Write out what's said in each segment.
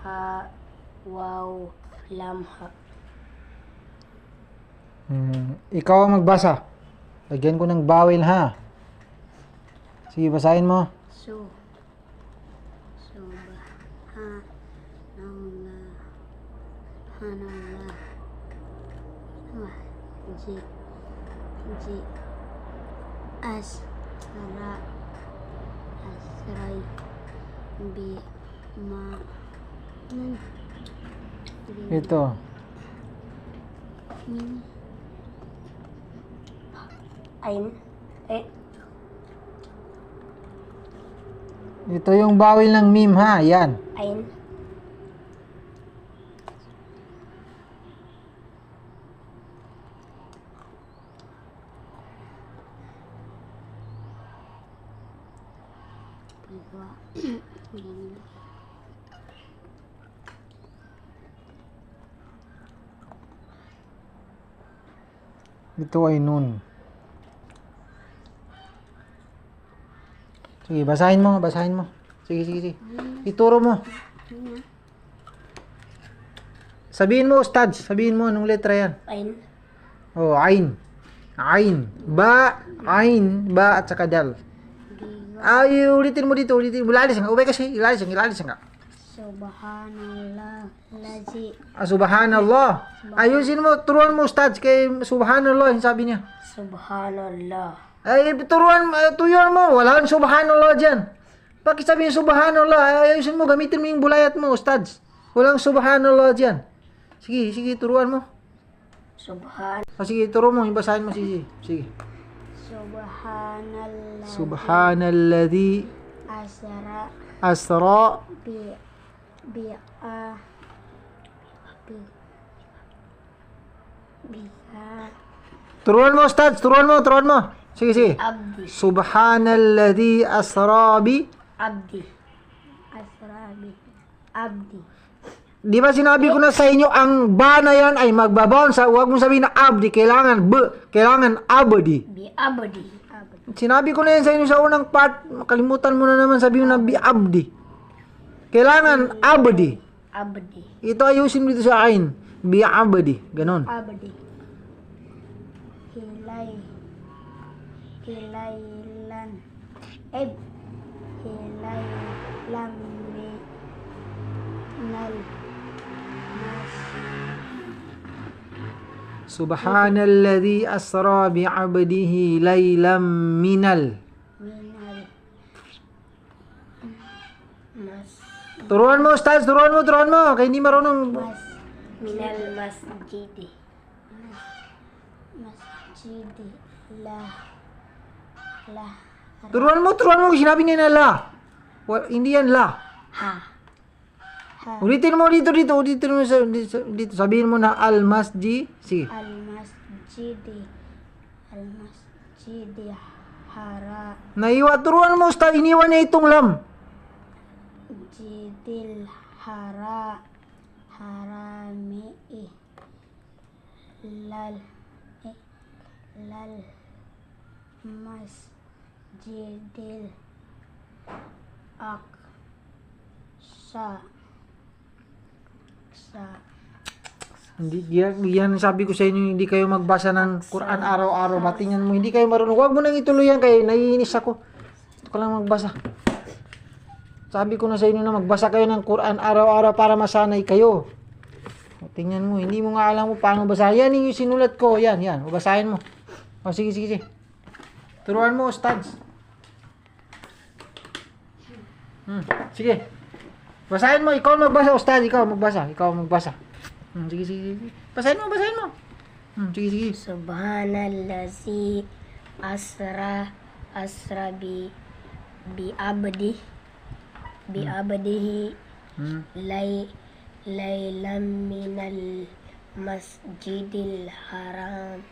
ha, waw, lam, ha. Ikaw ang magbasa. Lagyan ko ng bawel ha. Sige, basahin mo. Subhanallah. Asray bi ma Ito. Ain. Ito yung bawel ng mim ha. Yan. Ain. Ito ay nun. Sige, basahin mo. Sige. Ituro mo. Sabihin mo, Ustad. Sabihin mo, anong letra yan? Ain. Oh, ain. Ba, at saka dal. Ay, ulitin mo dito. Ilalis nga. Ubay kasi. Ilalis nga. Subhanallah. Lazi. Subhanallah. Ayusin mo. Turuan mo, Ustad. Kay Subhanallah. Yung sabi niya. Subhanallah. Ay, tuyuan mo. Wala kang Subhanallah dyan. Bakit sabihin Subhanallah? Ayusin mo. Gamitin mo yung bulayat mo, Ustad. Walang Subhanallah dyan. Sige, turuan mo. Sige, turo mo. Ibasahin mo. Sige. Subhanalladhi asra Turuan mo, Ustad. Turuan mo. Sige. Abdi. Subhanalladhi asra bi Abdi. Di ba sinabi ko na sa inyo, ang ba na yan ay magbabounce. Huwag mong sabihin na abdi. Kailangan abdi. Bi abdi. Sinabi ko na yan sa inyo sa unang part. Makalimutan mo na naman sabihin na bi abdi. Kailangan abdi. Ito ayusin mo dito sa akin. Bi abdi. Ganon. Abdi. Hilailan. Hilailan minal Subhanalladhi asra bi abdihi laylam minal. Turuan mo, Ustaz. Turuan mo. Kaya hindi marunong. Minal masjidi. Turuan mo. Sinabi niya na la. Hindi yan la. Ha. Ulitin mo dito. Dito. Sabihin mo na al-masjid. Sige. Al-masjidi hara. Turuan mo, Ustaz. Iniwan niya itong lam. Jidil harami lal masjidil aqsa. Hindi yan sabi ko sa inyo, hindi kayo magbasa ng Quran araw-araw. Batingan mo, hindi kayo marunong. Huwag mo nang ituloy yan kayo, naiinis ako. Ito ka lang magbasa. Sabi ko na sa inyo na magbasa kayo ng Quran araw-araw para masanay kayo. Tingnan mo, hindi mo nga alam mo paano basahin. Yan yung sinulat ko, yan. Basahin mo. O sige. Turuan mo, Ustads. Sige. Basahin mo, ikaw magbasa, Ustad. Ikaw magbasa. Sige. Basahin mo. Sige. Subhanallazi asra bi abdihi laylam minal masjidil haram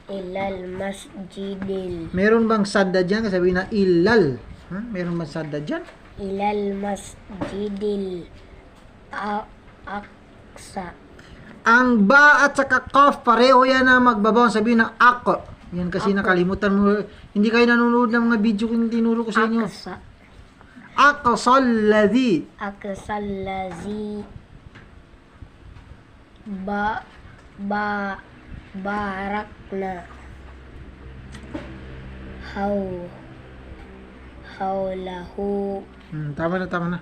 ilal masjidil. Meron bang sadda dyan? Sabihin na ilal. Meron bang sadda dyan? Ilal masjidil aqsa. Ang ba at saka qaf pareho yan na magbabaw. Sabihin na ak. Yan kasi nakalimutan mo. Hindi kayo nanonood ng mga video kung tinuro ko sa inyo. Aqsalladhi. Aqsallazi. Barakna. Haulahu. Tama na, tama na.